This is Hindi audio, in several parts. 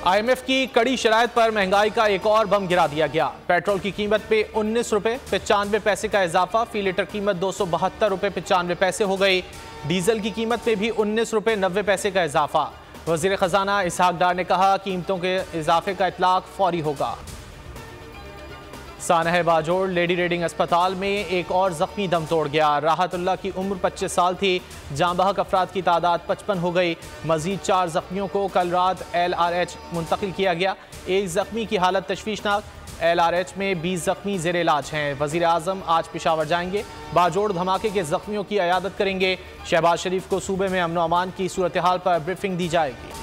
IMF की कड़ी शराइत पर महंगाई का एक और बम गिरा दिया गया। पेट्रोल की कीमत पे 19 रुपए 95 पैसे का इजाफा, फी लीटर कीमत 272 रुपए 95 पैसे हो गई। डीजल की कीमत पे भी 19 रुपए 90 पैसे का इजाफा। वजीर खजाना इसहाक डार ने कहा कीमतों के इजाफे का इतलाक फौरी होगा। सानह बाजोड़ लेडी रेडिंग अस्पताल में एक और जख्मी दम तोड़ गया। राहतुल्लाह की उम्र 25 साल थी। जाँ बहक अफराद की तादाद 55 हो गई। मजीद 4 जख्मियों को कल रात LRH मुंतकिल किया गया। एक जख्मी की हालत तशवीशनाक। LRH में 20 जख्मी जेर इलाज हैं। वजीर आजम आज पेशावर जाएंगे। बाजोड़ धमाके के जख्मियों की अयादत करेंगे। शहबाज शरीफ को सूबे में अमन अमान की सूरत हाल पर ब्रीफिंग दी जाएगी।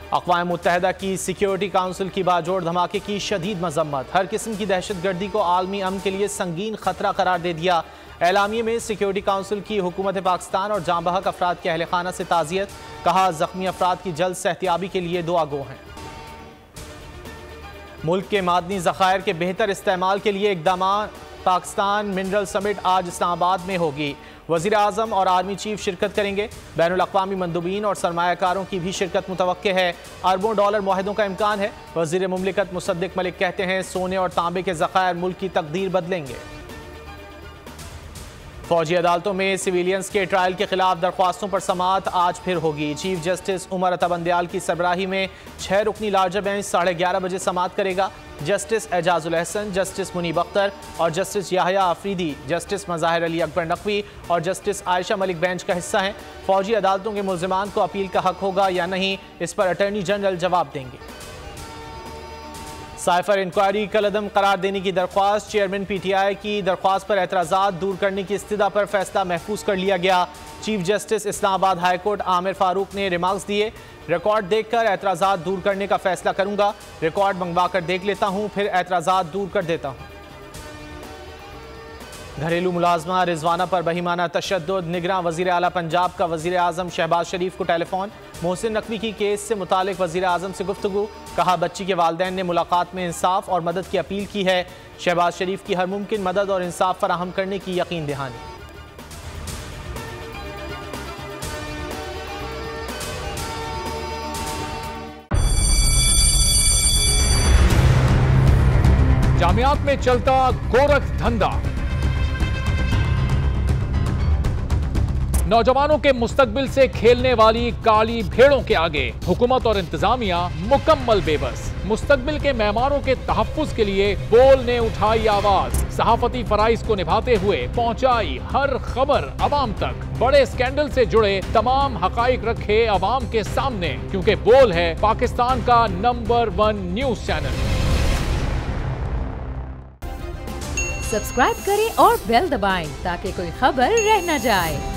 अक़वाम मुत्तहिदा की सिक्योरिटी काउंसिल की बाजोड़ धमाके की शदीद मजम्मत। हर किस्म की दहशत गर्दी को आलमी अमन के लिए संगीन खतरा करार दे दिया। एलामिये में सिक्योरिटी काउंसिल की हुकूमत पाकिस्तान और जाँ बहक अफराद के अहल खाना से ताज़ियत। कहा जख्मी अफराद की जल्द सेहतियाबी के लिए दुआ गो हैं। मुल्क के मादनी ज़खायर के बेहतर इस्तेमाल के लिए इक़दाम। पाकिस्तान मिनरल समिट आज इस्लामाबाद में होगी। वज़ीर आज़म और आर्मी चीफ शिरकत करेंगे। बैनुल अक़वामी मंदूबीन और सरमायाकारों की भी शिरकत मुतवक्के है। अरबों डॉलर मुआहदों का इम्कान है। वज़ीर मुमलिकत मुसद्दिक मलिक कहते हैं सोने और तांबे के ज़खायर मुल्क की तकदीर बदलेंगे। फौजी अदालतों में सिविलियंस के ट्रायल के खिलाफ दरख्वास्तों पर समाअत आज फिर होगी। चीफ जस्टिस उमर अता बंदयाल की सरबराही में 6 रुकनी लार्जर बेंच 11:30 बजे समाअत करेगा। जस्टिस एजाजुल अहसन, जस्टिस मुनीब अख्तर और जस्टिस याहया आफरीदी, जस्टिस मज़ाहिर अली अकबर नकवी और जस्टिस आयशा मलिक बेंच का हिस्सा हैं। फौजी अदालतों के मुल्ज़िमान को अपील का हक होगा या नहीं, इस पर अटॉर्नी जनरल जवाब देंगे। साइफर इंक्वायरी कलअदम करार देने की दरख्वास्त। चेयरमैन PTI की दरख्वास्त पर एतराज़ात दूर करने की इस्तदा पर फैसला महफूज कर लिया गया। Chief justice Islamabad high court Aamir Farooq ने रिमार्क्स दिए। रिकॉर्ड देखकर एतराज़ात दूर करने का फैसला करूंगा। रिकॉर्ड मंगवा कर देख लेता हूं, फिर एतराज़ात दूर कर देता हूं। घरेलू मुलाजमा रिजवाना पर बहीमाना तशद्दुद। निगरान वज़ीर आला पंजाब का वज़ीर आज़म शहबाज शरीफ को टेलीफोन। मोहसिन नकवी की केस से मुतालिक वज़ीर आज़म से गुफ्तगू। कहा बच्ची के वालिदैन ने मुलाकात में इंसाफ और मदद की अपील की है। शहबाज शरीफ की हर मुमकिन मदद और इंसाफ फराहम करने की यकीन दहानी। जामियात में चलता गोरख धंधा। नौजवानों के मुस्तकबिल से खेलने वाली काली भेड़ों के आगे हुकूमत और इंतजामिया मुकम्मल बेबस। मुस्तकबिल के मेहमानों के तहफ्फुज के लिए बोल ने उठाई आवाज। सहाफती फराइज को निभाते हुए पहुंचाई हर खबर अवाम तक। बड़े स्कैंडल से जुड़े तमाम हकाइक रखे अवाम के सामने, क्योंकि बोल है पाकिस्तान का नंबर 1 न्यूज चैनल। सब्सक्राइब करें और बेल दबाएं ताकि कोई खबर रह न जाए।